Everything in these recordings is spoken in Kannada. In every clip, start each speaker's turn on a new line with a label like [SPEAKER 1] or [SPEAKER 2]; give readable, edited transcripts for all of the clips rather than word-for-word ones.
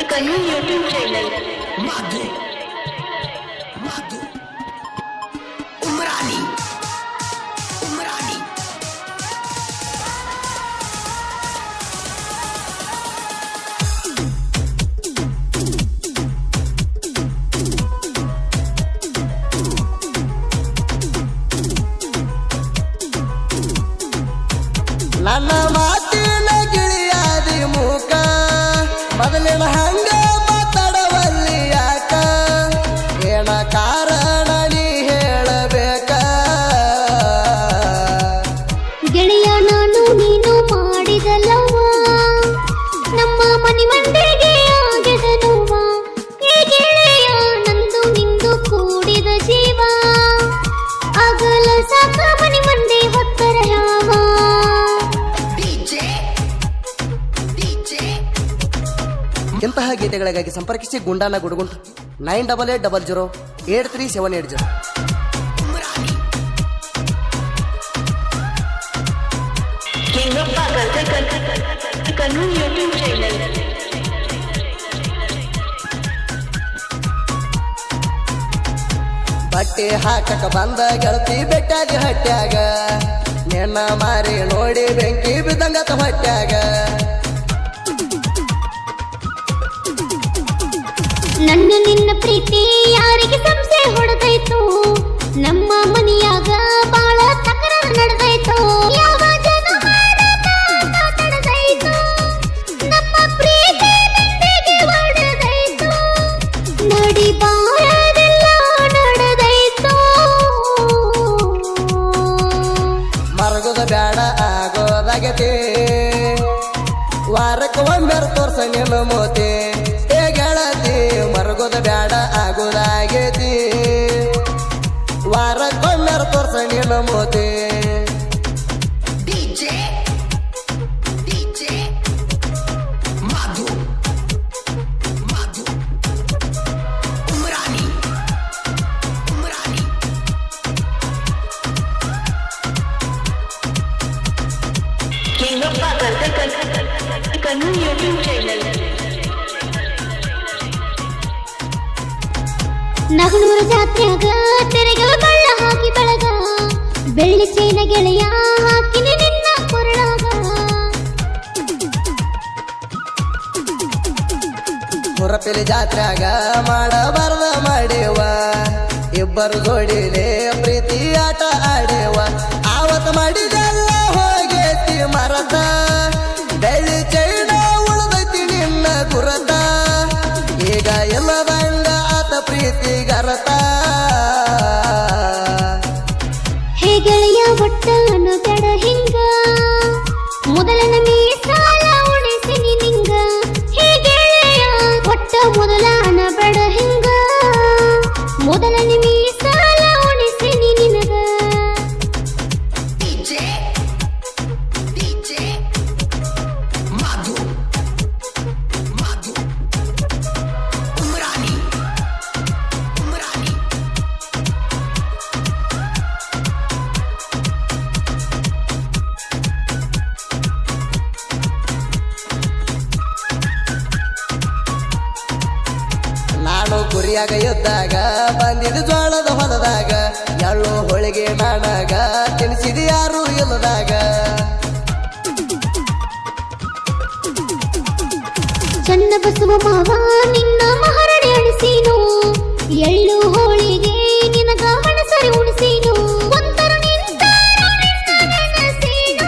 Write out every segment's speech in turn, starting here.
[SPEAKER 1] कन्नू यूट्यूब चैनल
[SPEAKER 2] माधु उमरानी
[SPEAKER 3] ನನ್ನ ಮಾತಿನ ಗಿಳಿಯಾದಿ ಮೂಕ ಮೊದಲಿನ ಹಂಗ ಮಾತಾಡವಲ್ಲಿ ಯಾಕ ಏನ ಕಾರಣ ನೀ ಹೇಳಬೇಕ
[SPEAKER 4] ಗೆಳೆಯ ನಾನು ನೀನು ಮಾಡಿದಲ್ಲವ ನಮ್ಮ ಮನೆ ಮಂದಿಗೆ ಆಗಿದ ನೋವ ಏ ಗೆಳೆಯ ನಂದು ನಿಂದು ಕೂಡಿದ ಜೀವ ಆಗಲ ಸಾಕ ಮನೆ ಮಂದಿ ಹೊತ್ತರ ಯಾವ
[SPEAKER 3] ಇಂತಹ ಗೀತೆಗಳಿಗಾಗಿ ಸಂಪರ್ಕಿಸಿ ಗುಂಡಾನ ಗುಡುಗುಂಟು 9880083780
[SPEAKER 1] कन्नू यूट्यूब चैनल
[SPEAKER 3] ಬಟ್ಟೆ ಹಾಕಕ ಬಂದ ಗೆಳತಿ ಬೆಟ್ಟಾಗಿ ಹಟ್ಟ್ಯಾಗ ನಿನ್ನ ಮಾರಿ ನೋಡಿ ಬೆಂಕಿ ಬಿದ್ದಂಗತ ಹೊಟ್ಟ್ಯಾಗ
[SPEAKER 4] ನನ್ನ ನಿನ್ನ ಪ್ರೀತಿ ಯಾರಿಗೆ ಸಂಶಯ ಹೊಡೆದೈತು ನಮ್ಮ ಮನೆಯಾಗ ಬಾಳ ತಕರಾರು ನಡೆದೈತು ಯಾವ ಜನ ತಡೆದೈತು ನಮ್ಮ ಪ್ರೀತಿ ನಂದಿಗೆ ಹೊಡೆದೈತು ನಡಿ ಬಾಳದೆಲ್ಲ ನಡೆದೈತು
[SPEAKER 3] ಮರಗೋದ ಬ್ಯಾಡ ಆಗೋದಾಗತಿ ವಾರಕ್ಕೆ ಒಮ್ಮೆರು ತೋರ್ಸ ನಿನ್ನ ಮೋತಿ ಏ ಗೆಳತಿ ಮರಗೋದ ಬ್ಯಾಡ ಆಗೋದಾಗೈತಿ ವಾರಕ್ಕೊಮ್ಮೆರು ತೋರ್ಸ ನಿನ್ನ ಮೋತಿ
[SPEAKER 2] माधु उमरानी
[SPEAKER 1] कन्नू यूट्यूब चैनल
[SPEAKER 4] ನಗನೂರು ಜಾತ್ರೆಯಾಗ ತೆರೆಗೆ ಬಳ್ಳ ಹಾಕಿ ಬೆಳಗ ಬೆಳ್ಳಿ ಚೈನ ಗೆಳೆಯ ಹಾಕಿನಿ ನಿನ್ನ ಕೊರಳಾಗ
[SPEAKER 3] ಹುರಪಿಲಿ ಜಾತ್ರ್ಯಾಗ ಮಾಡಬಾರ್ದ ಮಾಡೇವ ಇಬ್ಬರು ಜೋಡಿಲೆ ಪ್ರೀತಿ ಆಟ ಆಡೇವ ಆವತ್ತು ಮಾಡಿದೆಲ್ಲ ಹೋಗೇತಿ ಮರದ ಬೆಳ್ಳಿ ಚೈನ ಉಳಿದೈತಿ ನಿನ್ನ ಗುರದ ಈಗ ಎಲ್ಲದಂಗ ಆತ ಪ್ರೀತಿ ಗರತ
[SPEAKER 4] ಹೇ ಗೆಳೆಯ ಒಟ್ಟನು ಕೆಡ ಹಿಂಗ ಮೊದಲನ ಮೀಸಾಲ ಉಳಿಸಿನಿ ನಿಂಗ ಹೇ ಗೆಳೆಯ ಒಟ್ಟ ಮೊದಲನ ಬೆಡ ಹಿಂಗ ಮೊದಲನ ಮೀಸಾಲ ಉಳಿಸಿನಿ ನಿನಗ
[SPEAKER 2] माधु उमरानी
[SPEAKER 3] ನಾನು ಕುರಿಯಾಗ ಇದ್ದಾಗ ಬಂದಿದ್ದು ಜೋಳದ ಹೊಲದಾಗ ಎಳ್ಳು ಹೋಳಿಗೆ ನಾನಾಗ ತಿನ್ಸಿದ ಯಾರು ಇಲ್ಲದಾಗ
[SPEAKER 4] ಚನ್ನ ಬಸವ ಮಾವ ನಿನ್ನ ಮಹರಡಿ ಅಳಿಸೀನು ಎಳ್ಳು ಹೋಳಿಗೆ ನಿನಗ ಮನಸರಿ ಉಣಿಸೀನು ಒಂತರ ನಿಂತಾರು ನಿನ್ನ ನೆನಸೀನು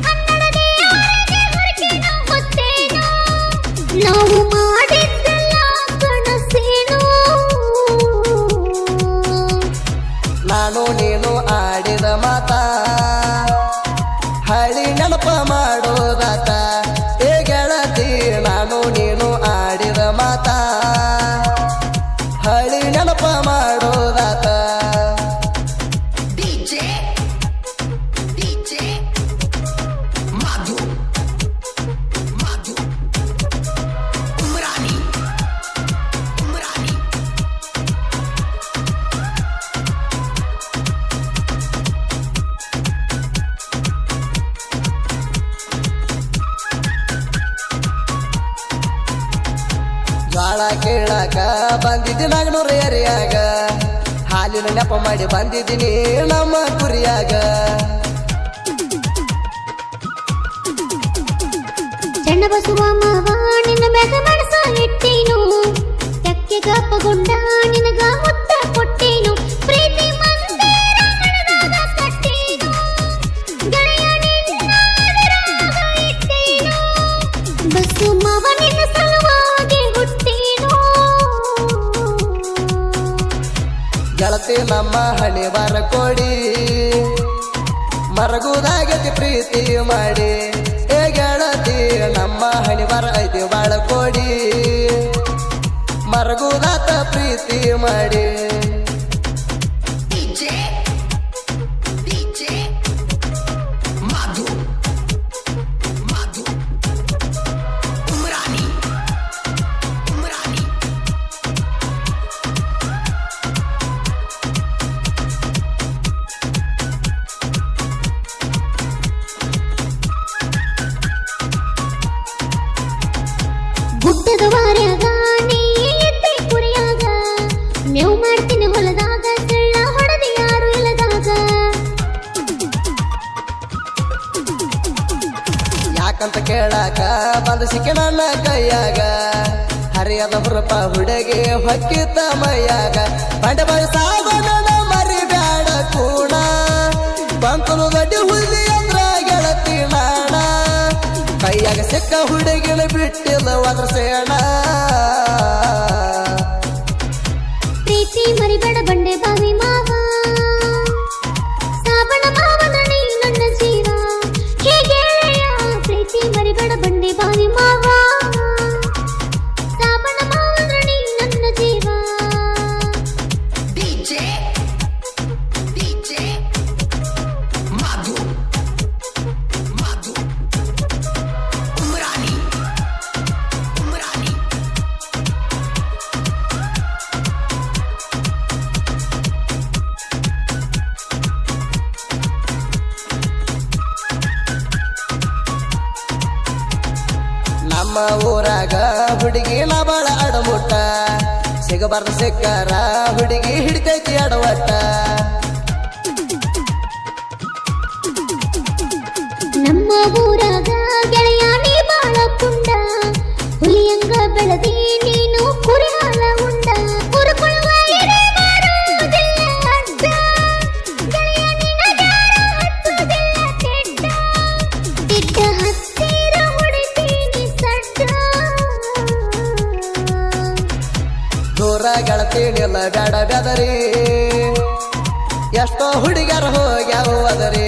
[SPEAKER 4] ಕನ್ನಡದೇ ಆಳಿಗೆ ಹೊರಕೇನು ಗೊತ್ತೇನು ನಾವು ಮಾಡಿದ್ದೆಲ್ಲ ಕನಸೇನು
[SPEAKER 3] ನಾನು ನೀನು ಆಡಿದ ಮಾತ ಹಳಿ ನೆನಪ ಮಾಡೋದಾತ ಏ ಗೆಳತಿ ನಾನು ನೀನು ಆಡಿದ ಮಾತ ಹಳಿ ನೆನಪ ಬಾಳ ಕೇಳಾಕ ಬಂದಿದ್ದಿ ನಾಗನೂರ ಏರಿಯಾಗ ಹಾಲಿನ ನೆಪ ಮಾಡಿ ಬಂದಿದ್ದೀನಿ ನಮ್ಮ ಕುರಿಯಾಗ
[SPEAKER 4] ಚಣ್ಣ ಬಸುವ ಮಾವ ನಿನ್ನ ಮ್ಯಾಗ ಮನಸ ಇಟ್ಟೇನು ಚಕ್ಕೆ ಕಪ್ಪಗೊಂಡ ನಿನಗ ಮುತ್ತ ಕೊಟ್ಟೇನು ಪ್ರೀತಿ ಮಂದಿರ ಮನದಾಗ ಕಟ್ಟೇನು ಗೆಳೆಯ ನಿನ್ನ ಅದರಾಗ ಇಟ್ಟೇನು ಬಸ್ಸು ಮಾವ ನಿನ್ನ ಸಲುವಾಗಿ ಹುಟ್ಟೇನು
[SPEAKER 3] ಗೆಳತಿ ನಮ್ಮ ಹಣಿ ಬಾರ ಕೊಡಿ ಮರಗುದಾಗತಿ ಪ್ರೀತಿ ಮಾಡಿ ಏ ಗೆಳತಿ ನಮ್ಮ ಹಣಿ ಬಾರ ಐತಿ ಬಾಳ ಕೊಡಿ ಮರಗುದಾತ ಪ್ರೀತಿ ಮಾಡಿ
[SPEAKER 4] ಗುಡ್ಡದ ವಾರ್ಯಾಗ ನೀ ಎತ್ತೆ ಕುರಿಯಾಗ ಮೇವು ಮಾಡ್ತೀನಿ ಹೊಲದಾಗ ಸಳ್ಳ ಹೊಡೆದ ಯಾರು ಇಲ್ಲದಾಗ
[SPEAKER 3] ಯಾಕಂತ ಕೇಳಾಕ ಬಂದು ಸಿಕ್ಕ ನನ್ನ ಕೈಯಾಗ ಹರಿಯದ ಹುರಪ ಹುಡುಗಿ ಹೊಕ್ಕಿತ ಮೈಯಾಗ ಬಂಡ ಸಾವನ ಮರಿ ಬ್ಯಾಡ ಕೂಣ ಬಂತನು ಗಡ್ಡಿ ಹುಲ್ದಿ ಅಂದ್ರ ಗೆಳತಿ ನಾಣ ಕೈಯಾಗ ಸಿಕ್ಕ ಹುಡುಗಿನ ಬಿಟ್ಟಿಲ್ಲ ಅದ್ರ ಸೇಣ
[SPEAKER 4] ಪ್ರೀತಿ ಮರಿಬೇಡ ಬಂಡೆ ಬಾವಿ ಮಾವ ಸಾಬಣ ಮಾವನ ನೀ ನನ್ನ ಜೀವ ಹೇ ಗೆಳೆಯ ಪ್ರೀತಿ ಮರಿಬೇಡ ಬಂಡೆ ಬಾವಿ ಮಾವ ಸಾಬಣ ಮಾವನ ನೀ ನನ್ನ ಜೀವ
[SPEAKER 3] ನಮ್ಮ ಊರಾಗ ಹುಡುಗಿ ನಾ ಬಾಳ ಅಡಮುಟ್ಟ ಸಿಗಬಾರ್ದು ಸಿಕ್ಕಾರ ಹುಡುಗಿ ಹಿಡಿತೈತಿ ಅಡವಟ್ಟ
[SPEAKER 4] ನಮ್ಮ ಊರಾಗ ಗೆಳೆಯ ನೀ ಬಾಳ ಪುಂಡ ಹುಲಿಯಂಗ ಬೆಳದಿ ನೀನು ಕುರಿ ಹಾಲ ಉಂಡ ಕುರುಕೊಳ್ಳುವ ಎಡೆ ಮಾಡುವುದಿಲ್ಲ ಅಡ್ಡ ಗೆಳೆಯ ನಿನ್ನ ಜಾರ ಹತ್ತುವುದಿಲ್ಲ ಕೆಡ್ಡ ತಿಟ್ಟ ಹತ್ತಿರ ಹೊಡಿತೀನಿ ಸಡ್ಡ
[SPEAKER 3] ದೂರ ಗೆಳತೀನಿಲ್ಲ ಬ್ಯಾಡ ಬ್ಯಾದರಿ ಎಷ್ಟೋ ಹುಡುಗ್ಯಾರ ಹೋಗ್ಯಾವ ಅದರಿ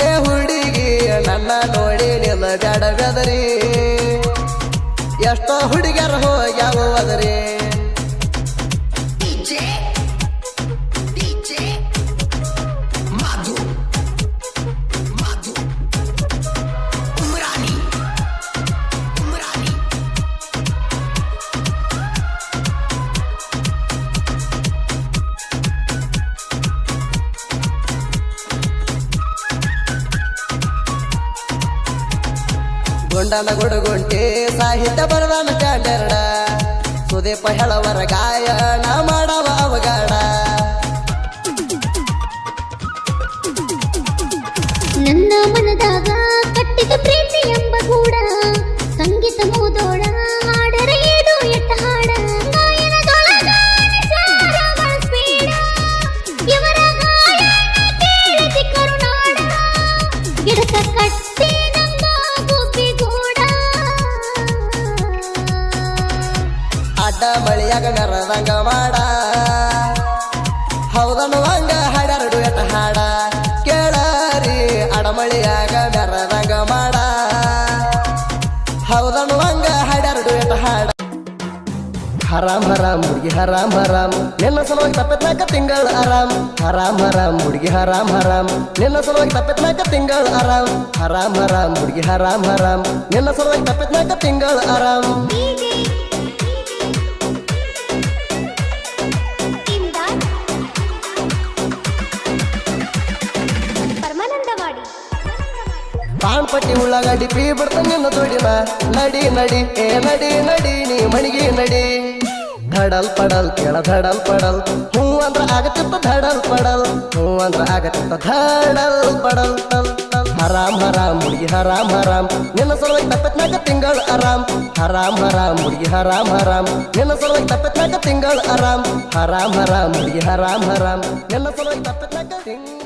[SPEAKER 3] ಏ ಹುಡುಗಿ ನನ್ನ ನೋಡಿ ನಿಲ್ಲ ಬ್ಯಾಡ ಬ್ಯಾದರಿ ಎಷ್ಟೋ ಹುಡುಗ್ಯಾರ ಹೋಗ್ಯಾವ ಅದರಿ ಗುಂಡನ ಗುಡುಗುಂಟಿ ಸಾಹಿತ್ಯ ಬರದಾನ ಸ್ಟ್ಯಾಂಡರ್ಡ ಸುದೀಪ ಹೇಳವರ ಗಾಯನ ಮಾಡವ ಅವಗಾಡ
[SPEAKER 4] ನನ್ನ ಮನದಾಗ ಕಟ್ಟಿದ ಪ್ರೀತಿ ಎಂಬ ಗೂಡ ಸಂಗೀತ ಮೂದೋಳ ಹಾಡರ ಏಡು ಎಟ್ಟ ಹಾಡ ಗಾಯನದೊಳಗ ನಿಸಾರ ಬಳಸ್ಬೇಡ ಇವರ ಗಾಯನ ಕೇಳಿಸಿ ಕರುನಾಡ ಗಿಡಕ ಕಟ್ಟಿ ನಂಗ ಗುಬ್ಬಿಗೂಡ
[SPEAKER 3] ಅಡ್ಡ ಮಳಿಯಾಗ ಮೆರದಂಗ ಮಾಡ ಹೌದನು ಹಂಗ ಹಾಡರಡು ಎಟ್ಟ ಹಾಡ ಕೇಳರಿ ಅಡಮಳಿಯಾಗ ಮೆರದಂಗ ಮಾಡ ಹೌದನು ಹಂಗ ಹಾಡರಡು ಎಟ್ಟ ಹಾಡ ಹರಾಮ್ ಹರಾಮ್ ಹುಡುಗಿ ಹರಾಮ್ ಹರಾಮ್ ನಿನ್ನ ಸಲುವಾಗಿ ತಪ್ಪತ್ನಾಕ ತಿಂಗಳ ಆರಾಮ್ ಹರಾಮ್ ಹರಾಮ್ ಹುಡುಗಿ ಹರಾಮ್ ಹರಾಮ್ ನಿನ್ನ ಸಲುವಾಗಿ ತಪ್ಪತ್ನಾಕ ತಿಂಗಳ ಆರಾಮ್ ಹರಾಮ್ ಹರಾಮ್ ಹುಡುಗಿ ಹರಾಮ್ ಹರಾಮ್ ನಿನ್ನ ಸಲುವಾಗಿ ತಪ್ಪತ್ನಾಕ ತಿಂಗಳ ಆರಾಮ್
[SPEAKER 4] ಪರಮಾನಂದವಾಡಿ
[SPEAKER 3] ಬಾಣ ಬಾಣ್ಪಟ್ಟಿ ಉಳ್ಳಾಗಡ್ಡಿ ಪೀ ಬಿಡ್ತ ನಿನ್ನ ಜೋಡಿನ ನಡಿ ನಡಿ ಏ ನಡಿ ನಡಿ ನೀ ಮಣಿಗಿ ನಡಿ ಧಡಲ್ ಪಡಲ್ ಕೇಳ ಧಡಲ್ ಪಡಲ್ ಹೂ ಅಂದ್ರ ಆಗತ್ತಿತ್ತ ಧಡಲ್ ಪಡಲ್ ಹೂ ಅಂದ್ರ ಆಗತ್ತಿತ್ತ ಧಡಲ್ ಪಡಲ್ ಟಲ್ ಟಲ್ ಹರಾಮ್ ಹರಾಮ್ ಹುಡುಗಿ ಹರಾಮ್ ಹರಾಮ್ ನಿನ್ನ ಸಲುವಾಗಿ ತಪ್ಪತ್ನಾಕ ತಿಂಗಳ ಆರಾಮ್ ಹರಾಮ್ ಹರಾಮ್ ಹುಡುಗಿ ಹರಾಮ್ ಹರಾಮ್ ನಿನ್ನ ಸಲುವಾಗಿ ತಪ್ಪತ್ನಾಕ ತಿಂಗಳ ಆರಾಮ್ ಹರಾಮ್ ಹರಾಮ್ ಹುಡುಗಿ ಹರಾಮ್ ಹರಾಮ್ ನಿನ್ನ ಸಲುವಾಗಿ ತಪ್ಪತ್ನಾಕ ತಿಂಗಳ